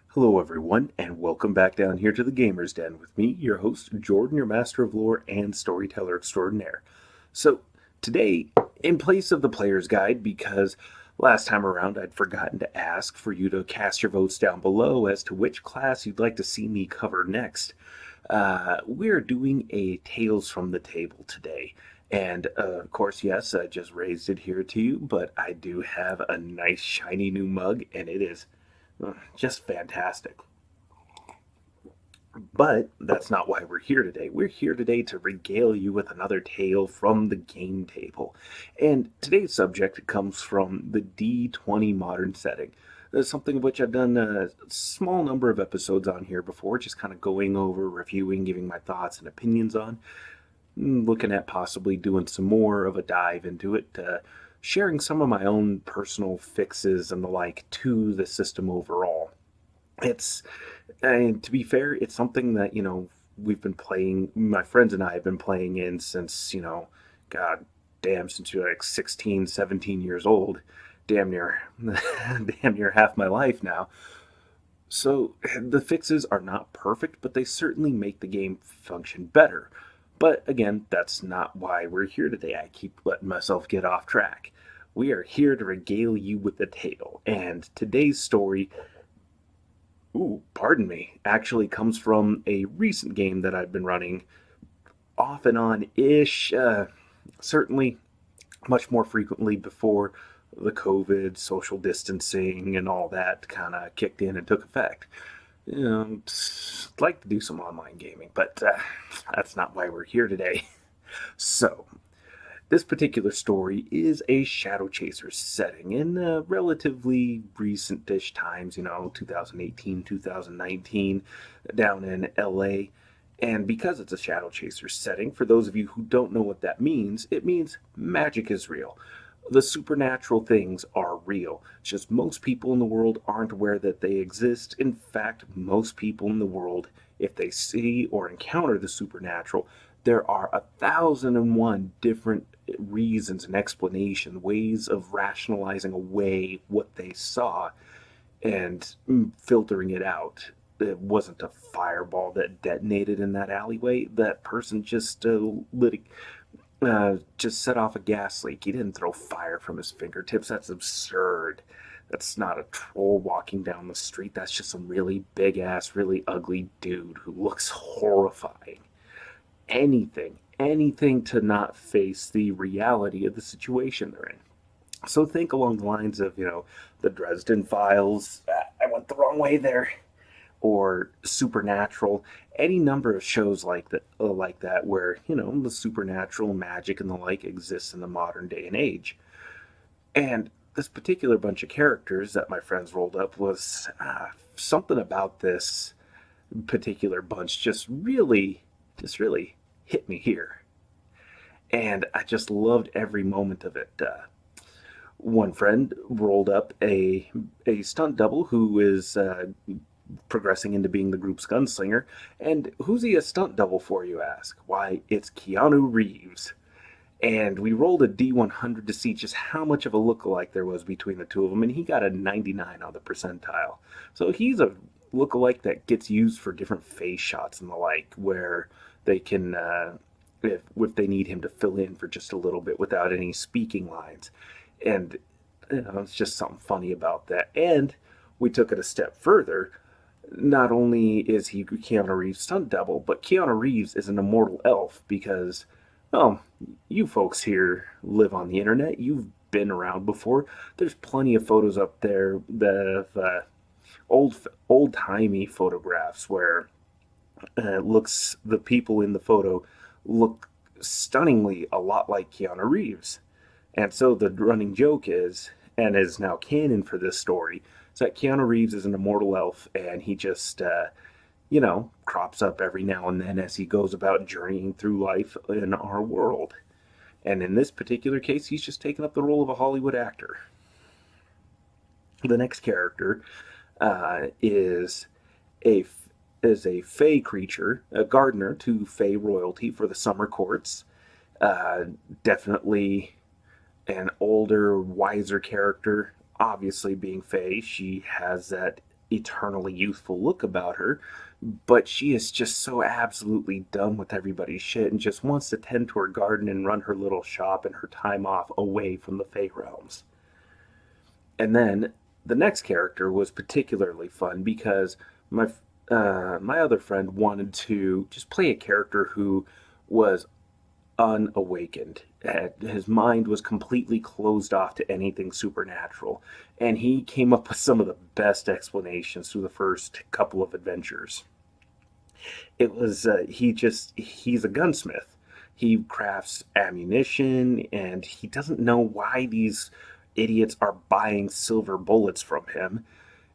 Hello, everyone, and welcome back down here to the Gamer's Den with me, your host, Jordan, your master of lore and storyteller extraordinaire. So, today, in place of the player's guide, because last time around I'd forgotten to ask for you to cast your votes down below as to which class you'd like to see me cover next, we're doing a Tales from the Table today. And of course, yes, I just raised it here to you, but I do have a nice shiny new mug, and it is just fantastic. But that's not why we're here today. We're here today to regale you with another tale from the game table. And today's subject comes from the D20 Modern setting. Something of which I've done a small number of episodes on here before, just kind of going over, reviewing, giving my thoughts and opinions on. Looking at possibly doing some more of a dive into it, sharing some of my own personal fixes and the like to the system overall. It's, and to be fair, it's something that, we've been playing, my friends and I have been playing in since, god damn, since you're like 16, 17 years old. Damn near, damn near half my life now. So the fixes are not perfect, but they certainly make the game function better. But again, that's not why we're here today. I keep letting myself get off track. We are here to regale you with the tale, and today's story, pardon me, actually comes from a recent game that I've been running off and on ish, certainly much more frequently before the COVID, social distancing, and all that kind of kicked in and took effect. I'd like to do some online gaming, but that's not why we're here today. So, this particular story is a Shadowchasers setting in relatively recent-ish times, 2018, 2019, down in LA. And because it's a Shadowchasers setting, for those of you who don't know what that means, it means magic is real. The supernatural things are real. It's just most people in the world aren't aware that they exist. In fact, most people in the world, if they see or encounter the supernatural, there are 1,001 different reasons and explanation, ways of rationalizing away what they saw and filtering it out. It wasn't a fireball that detonated in that alleyway. That person just set off a gas leak. He didn't throw fire from his fingertips. That's absurd. That's not a troll walking down the street. That's just some really big ass, really ugly dude who looks horrifying. Anything to not face the reality of the situation they're in. So think along the lines of, the Dresden Files. I went the wrong way there. Or Supernatural, any number of shows like that, where the supernatural magic and the like exists in the modern day and age. And this particular bunch of characters that my friends rolled up was something about this particular bunch just really hit me here, and I just loved every moment of it. One friend rolled up a stunt double who is progressing into being the group's gunslinger. And who's he a stunt double for, you ask? Why, it's Keanu Reeves. And we rolled a D100 to see just how much of a lookalike there was between the two of them, and he got a 99 on the percentile. So he's a lookalike that gets used for different face shots and the like, where they can, if they need him to fill in for just a little bit without any speaking lines. And it's just something funny about that. And we took it a step further. Not only is he Keanu Reeves' stunt double, but Keanu Reeves is an immortal elf because, well, you folks here live on the internet. You've been around before. There's plenty of photos up there that of old timey photographs where the people in the photo look stunningly a lot like Keanu Reeves. And so the running joke is, and is now canon for this story, is that Keanu Reeves is an immortal elf, and he just, crops up every now and then as he goes about journeying through life in our world. And in this particular case, he's just taken up the role of a Hollywood actor. The next character is a fey creature, a gardener to fey royalty for the summer courts. Uh, Definitely an older, wiser character. Obviously, being Faye, she has that eternally youthful look about her, but she is just so absolutely done with everybody's shit and just wants to tend to her garden and run her little shop and her time off away from the Fey realms. And then the next character was particularly fun because my other friend wanted to just play a character who was unawakened. His mind was completely closed off to anything supernatural, and he came up with some of the best explanations through the first couple of adventures. It was he's a gunsmith. He crafts ammunition, and he doesn't know why these idiots are buying silver bullets from him.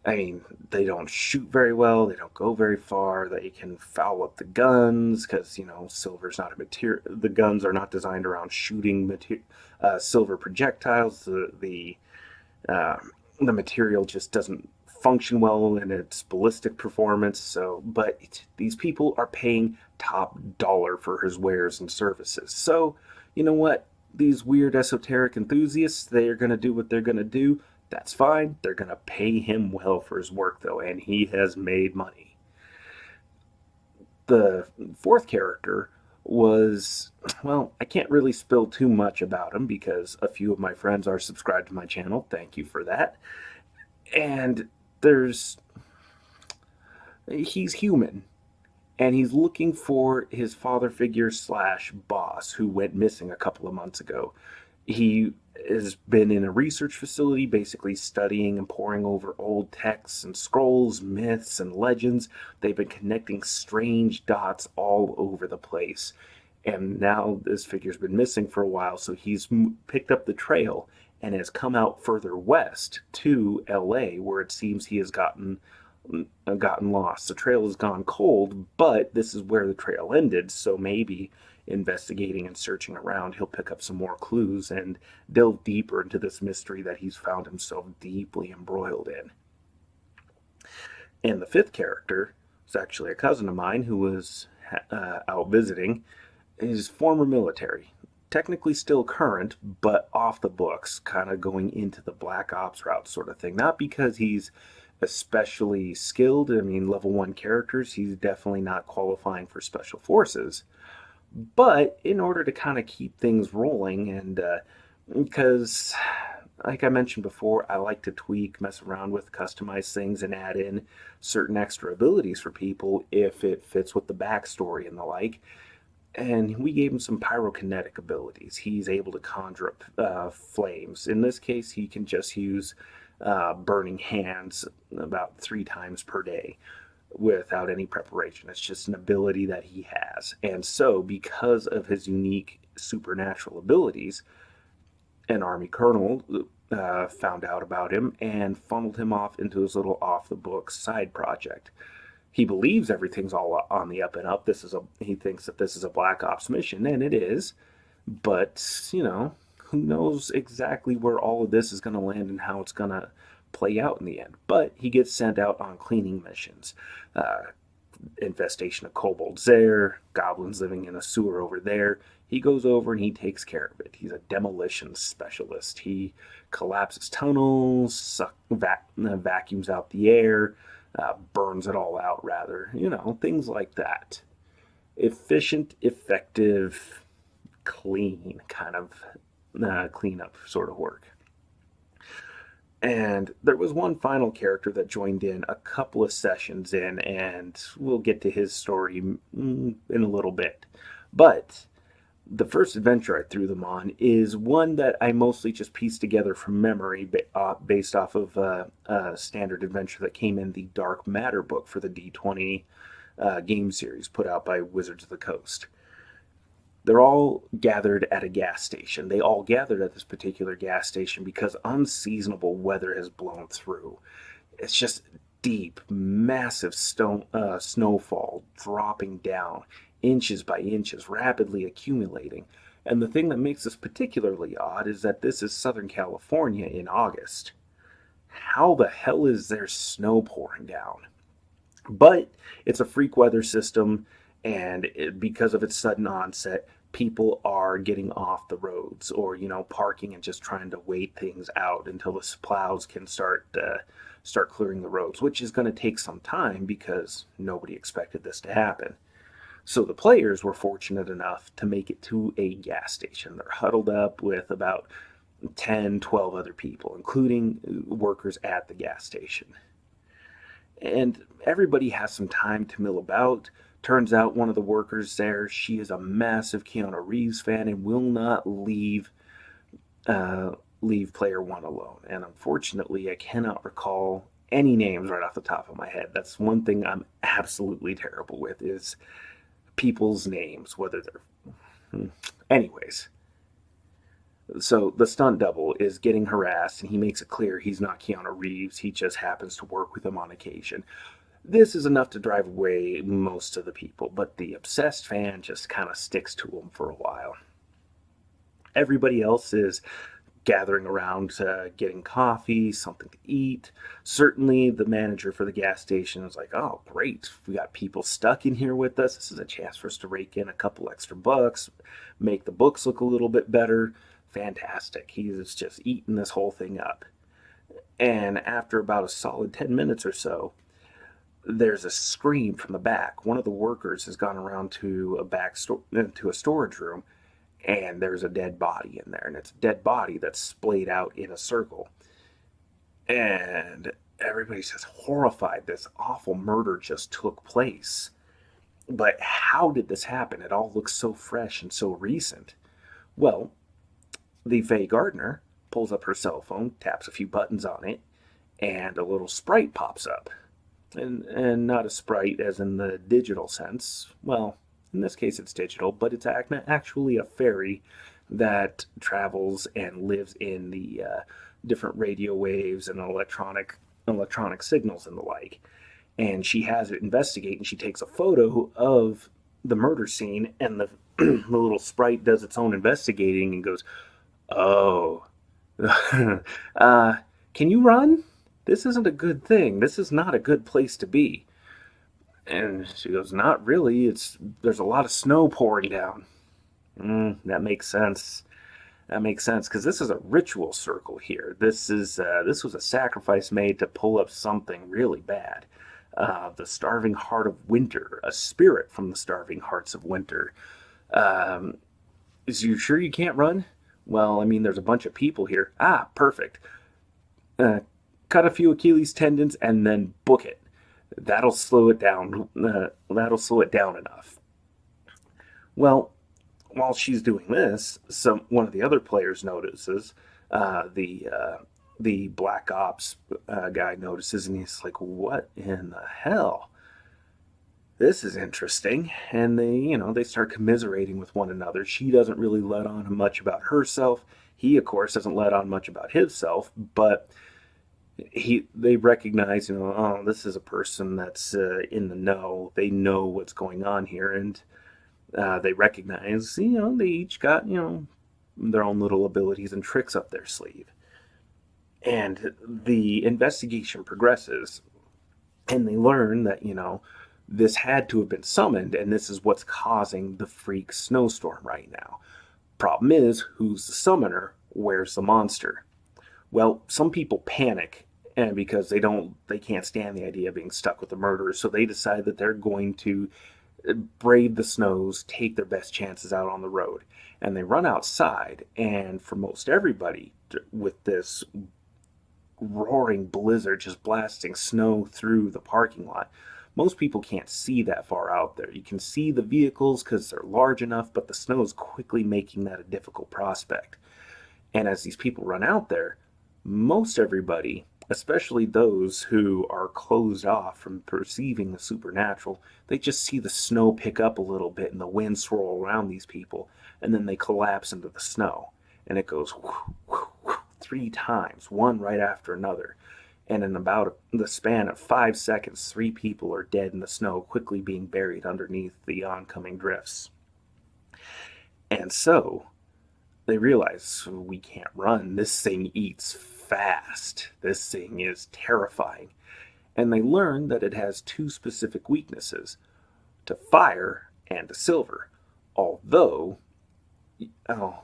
I mean, they don't shoot very well. They don't go very far. They can foul up the guns because silver's not a material. The guns are not designed around shooting silver projectiles. Uh, the material just doesn't function well in its ballistic performance. So, but these people are paying top dollar for his wares and services. So, you know what? These weird esoteric enthusiasts, they are going to do what they're going to do. That's fine. They're going to pay him well for his work, though, and he has made money. The fourth character was, well, I can't really spill too much about him because a few of my friends are subscribed to my channel. Thank you for that. And there's, he's human, and he's looking for his father figure slash boss who went missing a couple of months ago. He has been in a research facility basically studying and poring over old texts and scrolls, myths, and legends. They've been connecting strange dots all over the place. And now this figure's been missing for a while, so he's picked up the trail and has come out further west to LA, where it seems he has gotten lost. The trail has gone cold, but this is where the trail ended, so maybe investigating and searching around, he'll pick up some more clues and delve deeper into this mystery that he's found himself deeply embroiled in. And the fifth character is actually a cousin of mine who was out visiting. He's former military, technically still current, but off the books, kind of going into the Black Ops route sort of thing. Not because he's especially skilled. I mean, level 1 characters, he's definitely not qualifying for special forces. But in order to kind of keep things rolling, and because, like I mentioned before, I like to tweak, mess around with, customize things, and add in certain extra abilities for people if it fits with the backstory and the like. And we gave him some pyrokinetic abilities. He's able to conjure up flames. In this case, he can just use burning hands about 3 times per day without any preparation. It's just an ability that he has. And so, because of his unique supernatural abilities, an army colonel found out about him and funneled him off into his little off the books side project. He believes everything's all on the up and up. He thinks that this is a Black Ops mission, and it is. But who knows exactly where all of this is going to land and how it's going to play out in the end. But he gets sent out on cleaning missions. Infestation of kobolds there, goblins living in a sewer over there. He goes over and he takes care of it. He's a demolition specialist. He collapses tunnels, vacuums out the air, burns it all out, rather. Things like that. Efficient, effective, clean kind of cleanup sort of work. And there was one final character that joined in a couple of sessions in, and we'll get to his story in a little bit. But the first adventure I threw them on is one that I mostly just pieced together from memory based off of a standard adventure that came in the Dark Matter book for the D20 game series put out by Wizards of the Coast. They're all gathered at a gas station. They all gathered at this particular gas station because unseasonable weather has blown through. It's just deep, massive snowfall dropping down, inches by inches, rapidly accumulating. And the thing that makes this particularly odd is that this is Southern California in August. How the hell is there snow pouring down? But it's a freak weather system, and because of its sudden onset, people are getting off the roads, or parking and just trying to wait things out until the plows can start clearing the roads, which is going to take some time because nobody expected this to happen. So the players were fortunate enough to make it to a gas station. They're huddled up with about 10, 12 other people, including workers at the gas station. And everybody has some time to mill about. Turns out one of the workers there, she is a massive Keanu Reeves fan and will not uh, leave player one alone. And unfortunately, I cannot recall any names right off the top of my head. That's one thing I'm absolutely terrible with, is people's names, whether they're... Anyways, so the stunt double is getting harassed, and he makes it clear he's not Keanu Reeves. He just happens to work with him on occasion. This is enough to drive away most of the people, but the obsessed fan just kind of sticks to him for a while. Everybody else is gathering around, getting coffee, something to eat. Certainly, the manager for the gas station is like, "Oh, great. We got people stuck in here with us. This is a chance for us to rake in a couple extra bucks, make the books look a little bit better. Fantastic." He is just eating this whole thing up. And after about a solid 10 minutes or so, there's a scream from the back. One of the workers has gone around to to a storage room, and there's a dead body in there, and it's a dead body that's splayed out in a circle. And everybody's just horrified. This awful murder just took place. But how did this happen? It all looks so fresh and so recent. Well, the Fae Gardener pulls up her cell phone, taps a few buttons on it, and a little sprite pops up. And not a sprite as in the digital sense. Well, in this case it's digital, but it's actually a fairy that travels and lives in the different radio waves and electronic signals and the like. And she has it investigate, and she takes a photo of the murder scene, and the the little sprite does its own investigating and goes, "Oh, uh, can you run? This isn't a good thing. This is not a good place to be." And she goes, "Not really. There's a lot of snow pouring down." That makes sense. That makes sense, because this is a ritual circle here. This was a sacrifice made to pull up something really bad. The starving heart of winter, a spirit from the starving hearts of winter. Um, is you sure you can't run? Well, I mean, there's a bunch of people here. Ah, perfect. Uh, Cut a few Achilles tendons and then book it. That'll slow it down. That'll slow it down enough. Well, while she's doing this, one of the other players notices. The Black Ops guy notices, and he's like, "What in the hell? This is interesting." And they start commiserating with one another. She doesn't really let on much about herself. He, of course, doesn't let on much about himself, but they recognize, oh, this is a person that's in the know. They know what's going on here, and they recognize, they each got, their own little abilities and tricks up their sleeve. And the investigation progresses, and they learn that, this had to have been summoned, and this is what's causing the freak snowstorm right now. Problem is, who's the summoner? Where's the monster? Well, some people panic, and because they can't stand the idea of being stuck with the murderer, so they decide that they're going to brave the snows, take their best chances out on the road. And they run outside, and for most everybody, with this roaring blizzard just blasting snow through the parking lot, most people can't see that far out there. You can see the vehicles because they're large enough, but the snow is quickly making that a difficult prospect. And as these people run out there, most everybody, especially those who are closed off from perceiving the supernatural, they just see the snow pick up a little bit and the wind swirl around these people, and then they collapse into the snow. And it goes whoo, whoo, whoo, 3 times, one right after another. And in about the span of 5 seconds, 3 people are dead in the snow, quickly being buried underneath the oncoming drifts. And so they realize, we can't run. This thing eats fast. This thing is terrifying. And they learn that it has 2 specific weaknesses: to fire and to silver. Although Oh,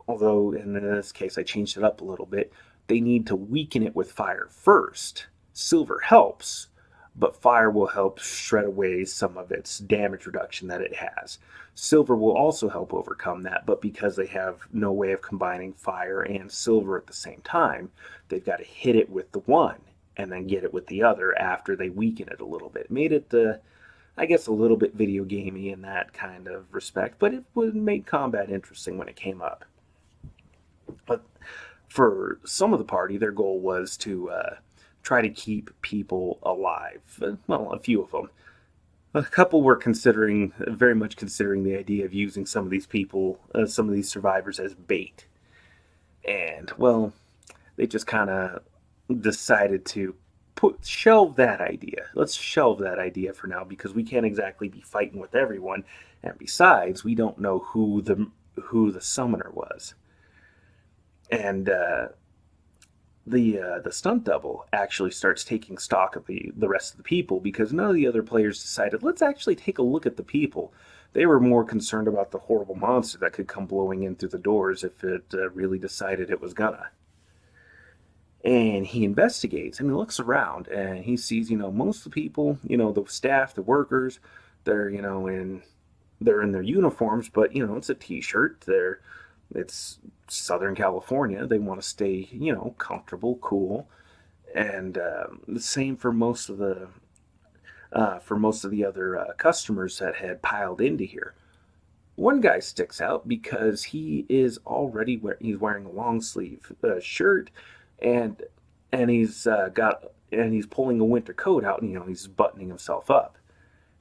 although in this case I changed it up a little bit, they need to weaken it with fire first. Silver helps, but fire will help shred away some of its damage reduction that it has. Silver will also help overcome that, but because they have no way of combining fire and silver at the same time, they've got to hit it with the one and then get it with the other after they weaken it a little bit. Made it I guess a little bit video gamey in that kind of respect, but it would make combat interesting when it came up. But for some of the party, their goal was to try to keep people alive. Well, a few of them. A couple were very much considering the idea of using some of these people, some of these survivors as bait. And, well, they just kind of decided to shelve that idea. Let's shelve that idea for now because we can't exactly be fighting with everyone, and besides, we don't know who the summoner was. And the stunt double actually starts taking stock of the rest of the people because none of the other players decided let's actually take a look at the people. They were more concerned about the horrible monster that could come blowing in through the doors if it really decided it was gonna. And he investigates and he looks around and he sees, most of the people, the staff, the workers, they're, they're in their uniforms, but it's a t-shirt. It's Southern California. They want to stay, comfortable, cool, and the same for most of the other customers that had piled into here. One guy sticks out because he's wearing a long sleeve shirt, and he's pulling a winter coat out, and he's buttoning himself up,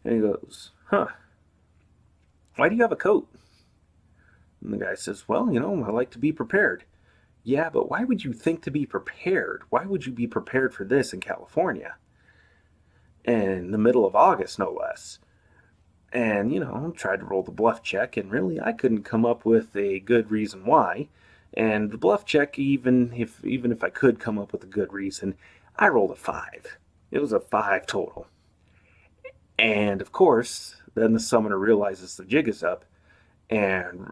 and he goes, "Huh? Why do you have a coat?" And the guy says, "Well, I like to be prepared." "Yeah, but why would you think to be prepared? Why would you be prepared for this in California? In the middle of August, no less." And, tried to roll the bluff check, and really I couldn't come up with a good reason why. And the bluff check, even if I could come up with a good reason, I rolled a 5. It was a 5 total. And, of course, then the summoner realizes the jig is up and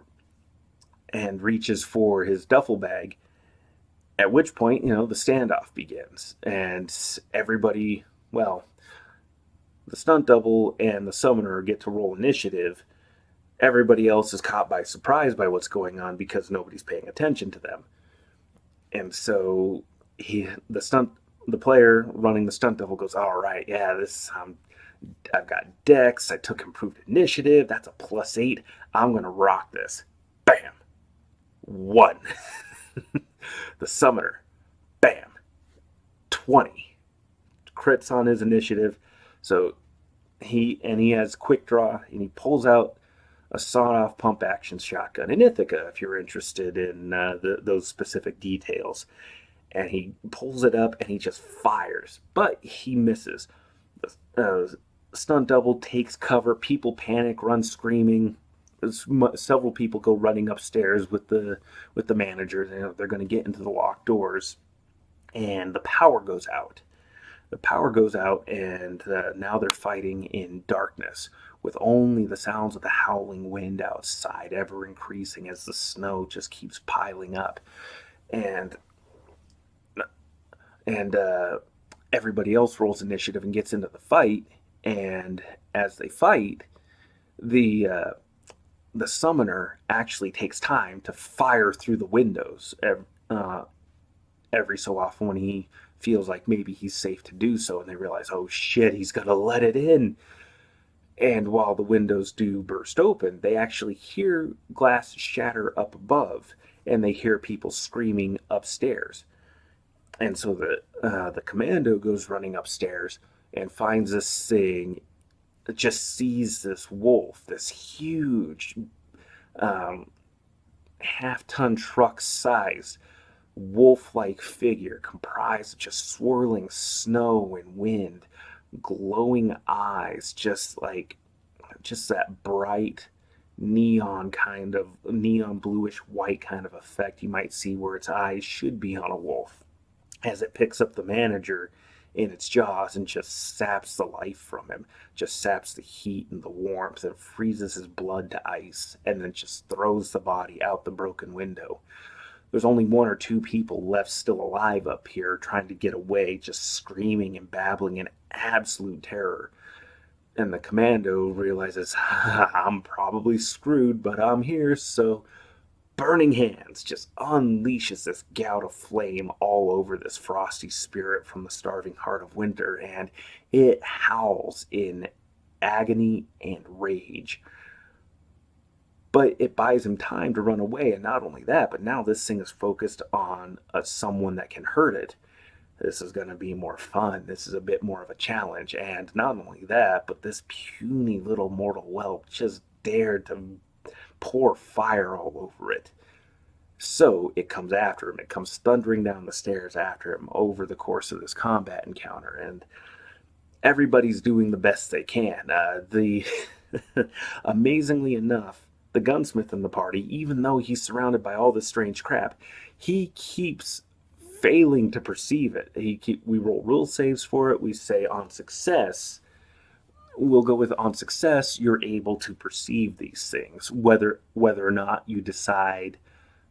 reaches for his duffel bag, at which point, the standoff begins. And everybody, well, the stunt double and the summoner get to roll initiative. Everybody else is caught by surprise by what's going on because nobody's paying attention to them. And so the player running the stunt double goes, "All right, yeah, I've got dex. I took improved initiative. That's a +8. I'm gonna rock this." Bam, 1. The summoner, bam, 20. Crits on his initiative. So he has quick draw, and he pulls out a sawed-off pump-action shotgun in Ithaca, if you're interested in those specific details. And he pulls it up, and he just fires, but he misses. The stunt double takes cover. People panic, run screaming. Several people go running upstairs with the managers. They're going to get into the locked doors, and the power goes out. And now they're fighting in darkness with only the sounds of the howling wind outside ever increasing as the snow just keeps piling up. And everybody else rolls initiative and gets into the fight. And as they fight, the summoner actually takes time to fire through the windows every so often when he feels like maybe he's safe to do so, and they realize, oh shit, he's gonna let it in. And while the windows do burst open, they actually hear glass shatter up above, and they hear people screaming upstairs. And so the commando goes running upstairs and finds this thing, just sees this wolf, this huge half-ton truck size wolf-like figure comprised of just swirling snow and wind, glowing eyes, just that bright neon bluish white kind of effect you might see where its eyes should be on a wolf. As it picks up the manager in its jaws and just saps the life from him, just saps the heat and the warmth and freezes his blood to ice, and then just throws the body out the broken window. There's only one or two people left still alive up here trying to get away, just screaming and babbling in absolute terror. And the commando realizes, I'm probably screwed, but I'm here, so Burning Hands just unleashes this gout of flame all over this frosty spirit from the starving heart of winter, and it howls in agony and rage. But it buys him time to run away, and not only that, but now this thing is focused on someone that can hurt it. This is going to be more fun. This is a bit more of a challenge. And not only that, but this puny little mortal whelp just dared to pour fire all over it. So it comes after him. It comes thundering down the stairs after him over the course of this combat encounter. And everybody's doing the best they can. The Amazingly enough, the gunsmith in the party, even though he's surrounded by all this strange crap, he keeps failing to perceive it. We roll rule saves for it. We say on success, we'll go with on success, you're able to perceive these things. Whether or not you decide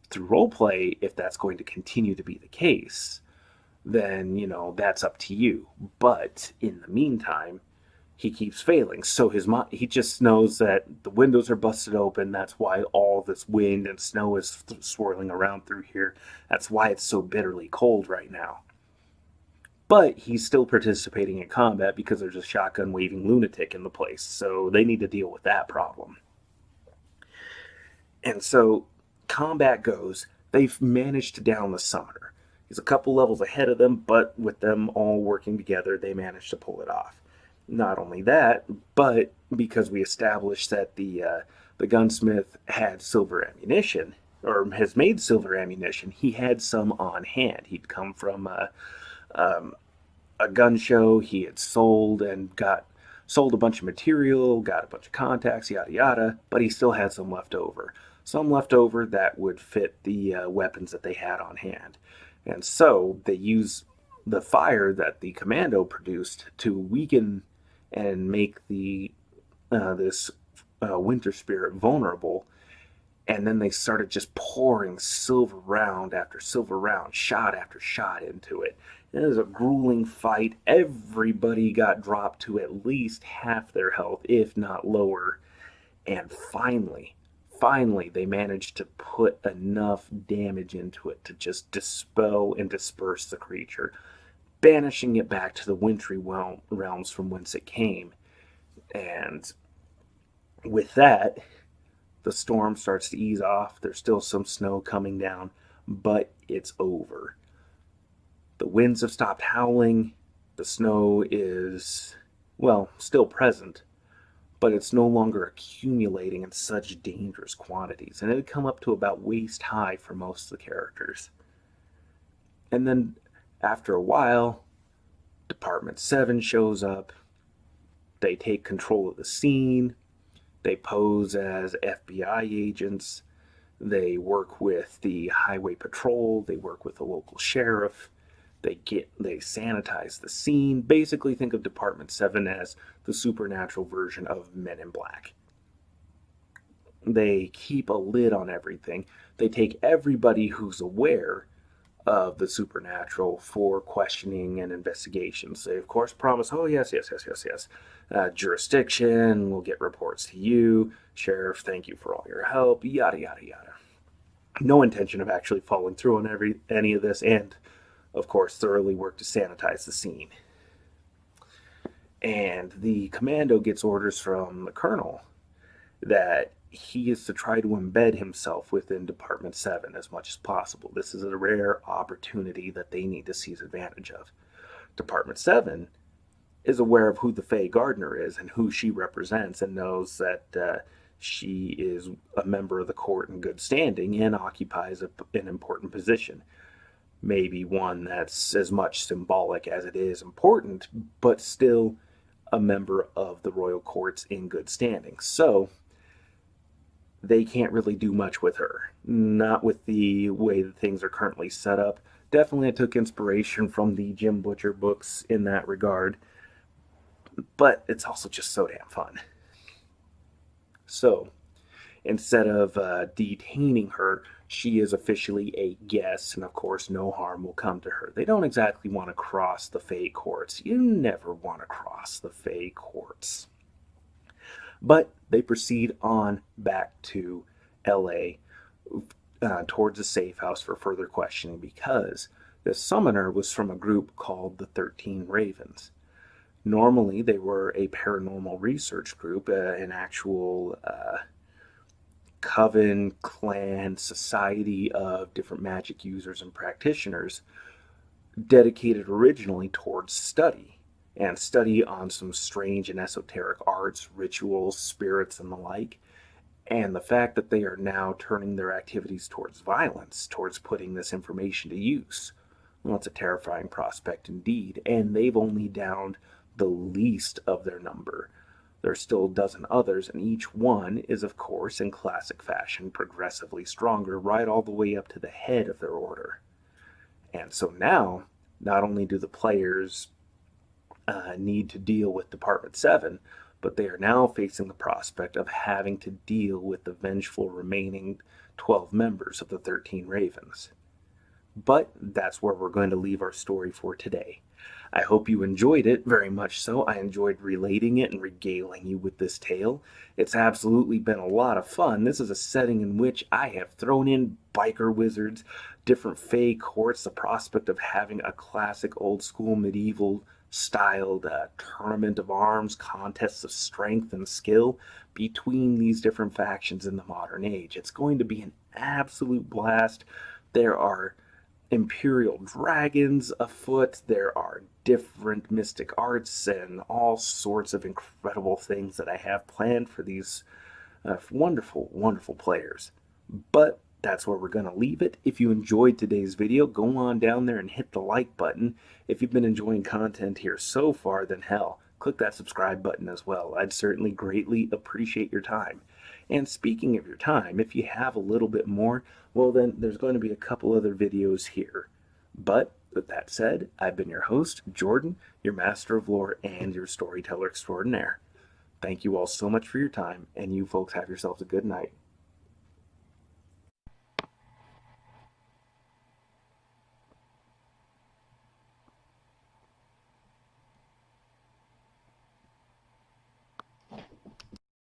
through roleplay if that's going to continue to be the case, then, that's up to you. But in the meantime, he keeps failing. So he just knows that the windows are busted open. That's why all this wind and snow is swirling around through here. That's why it's so bitterly cold right now. But he's still participating in combat because there's a shotgun waving lunatic in the place. So they need to deal with that problem. And so combat goes. They've managed to down the summoner. He's a couple levels ahead of them, but with them all working together, they managed to pull it off. Not only that, but because we established that the gunsmith had silver ammunition, or has made silver ammunition, he had some on hand. He'd come from a gun show. He had sold a bunch of material, got a bunch of contacts, yada yada, but he still had some left over. Some left over that would fit the weapons that they had on hand. And so they use the fire that the commando produced to weaken and make this winter spirit vulnerable. And then they started just pouring silver round after silver round, shot after shot into it. It was a grueling fight. Everybody got dropped to at least half their health, if not lower. And finally, they managed to put enough damage into it to just dispel and disperse the creature, banishing it back to the wintry realms from whence it came. And with that, the storm starts to ease off. There's still some snow coming down, but it's over. The winds have stopped howling. The snow is, still present, but it's no longer accumulating in such dangerous quantities. And it had come up to about waist high for most of the characters. And then after a while, Department 7 shows up. They take control of the scene. They pose as FBI agents. They work with the highway patrol. They work with the local sheriff. They sanitize the scene. Basically, think of Department 7 as the supernatural version of Men in Black. They keep a lid on everything. They take everybody who's aware of the supernatural for questioning and investigations. They, of course, promise, oh, yes. Jurisdiction, we'll get reports to you. Sheriff, thank you for all your help, yada, yada, yada. No intention of actually following through on any of this, and, of course, thoroughly work to sanitize the scene. And the commando gets orders from the colonel that he is to try to embed himself within Department 7 as much as possible. This is a rare opportunity that they need to seize advantage of. Department 7 is aware of who the Faye Gardner is and who she represents, and knows that she is a member of the court in good standing and occupies an important position. Maybe one that's as much symbolic as it is important, but still a member of the royal courts in good standing. So they can't really do much with her. Not with the way that things are currently set up. Definitely I took inspiration from the Jim Butcher books in that regard, but it's also just so damn fun. So, instead of detaining her, she is officially a guest, and of course, no harm will come to her. They don't exactly want to cross the Fey courts. You never want to cross the Fey courts. But they proceed on back to LA towards a safe house for further questioning because the summoner was from a group called the 13 Ravens. Normally, they were a paranormal research group, an actual coven, clan, society of different magic users and practitioners dedicated originally towards study and study on some strange and esoteric arts, rituals, spirits, and the like. And the fact that they are now turning their activities towards violence, towards putting this information to use, well, it's a terrifying prospect indeed. And they've only downed the least of their number. There's still a dozen others, and each one is, of course, in classic fashion, progressively stronger, right all the way up to the head of their order. And so now, not only do the players need to deal with Department 7, but they are now facing the prospect of having to deal with the vengeful remaining 12 members of the 13 Ravens. But that's where we're going to leave our story for today. I hope you enjoyed it, very much so. I enjoyed relating it and regaling you with this tale. It's absolutely been a lot of fun. This is a setting in which I have thrown in biker wizards, different fey courts, the prospect of having a classic old school medieval styled tournament of arms, contests of strength and skill between these different factions in the modern age. It's going to be an absolute blast. There are imperial dragons afoot, there are different mystic arts and all sorts of incredible things that I have planned for these wonderful, wonderful players. But that's where we're going to leave it. If you enjoyed today's video, go on down there and hit the like button. If you've been enjoying content here so far, then hell, click that subscribe button as well. I'd certainly greatly appreciate your time. And speaking of your time, if you have a little bit more, well then there's going to be a couple other videos here. But with that said, I've been your host, Jordan, your master of lore and your storyteller extraordinaire. Thank you all so much for your time, and you folks have yourselves a good night.